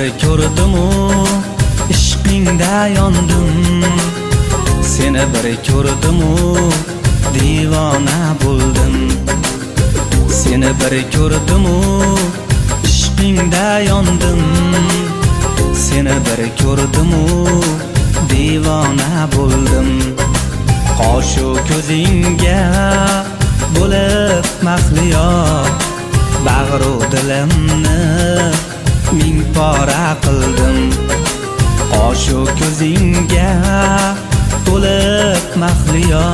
bir ko'rdim-u, ishqingda yondim. Seni bir ko'rdim-u, divona bo'ldim. Seni bir ko'rdim-u, ishqingda yondim. Seni bir ko'rdim-u, divona bo'ldim. Qoshu ko'zingga bo'lib mahliyo, bag'ru dilimni ming pora qildim. Qoshu ko'zingga bo'lib mahliyo,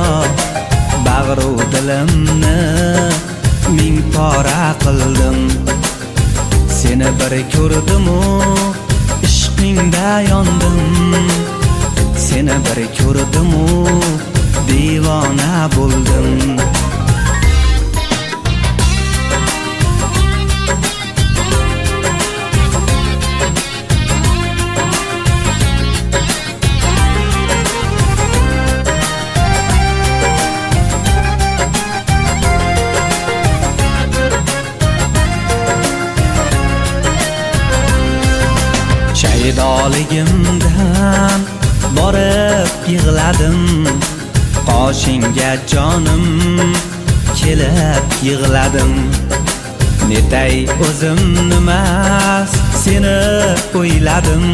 bag'ru dilimni ming pora qildim. Seni bir ko'rdim-u, ishqingda yondim. Seni bir ko'rdim-u, divona bo'ldim. Shaydoligimdan borib yig'ladim. Qoshingga jonim kelib yig'ladim. Netay o'zimnimas seni o'yladim.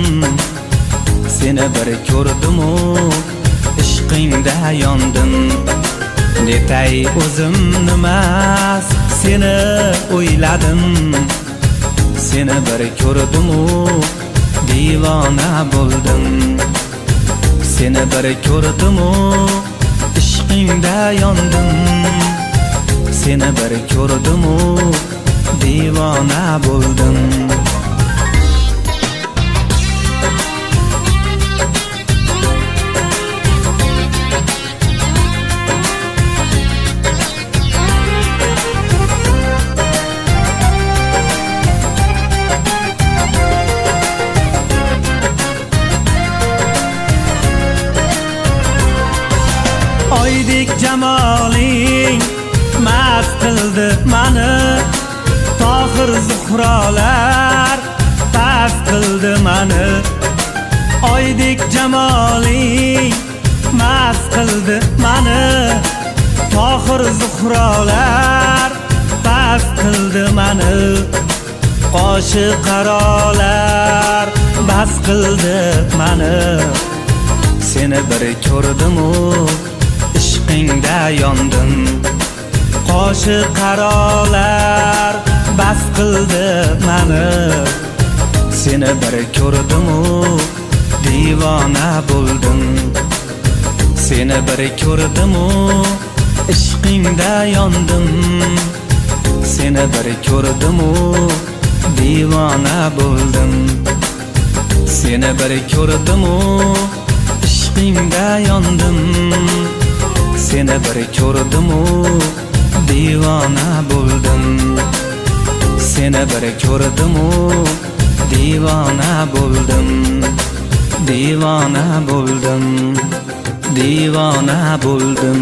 Seni bir ko'rdim-u, ishqingda yondim. Netay o'zimnimas seni o'yladim. Seni bir ko'rdim-u, divona bo'ldim. Seni bir ko'rdim-u, ishqingda yondim. Seni bir ko'rdim-u, divona bo'ldim. Oydek jamoling mast qildi mani. Tohir zuhrolar past qildi mani. Oydek jamoling mast qildi mani. Tohir zuhrolar past qildi mani. Qoshi qarolar bas qildi mani. Seni bir ko'rdim-u, ishqingda yondim. Qoshi qarolar bas qildi mani. Seni bir ko'rdim-u, divona bo'ldim. Seni bir ko'rdim-u, ishqingda yondim. Seni bir ko'rdim-u, divona bo'ldim. Seni bir ko'rdim-u, ishqingda yondim. Seni bir ko'rdim-u, divona bo'ldim. Seni bir ko'rdim-u, divona bo'ldim. Divona bo'ldim. Divona bo'ldim.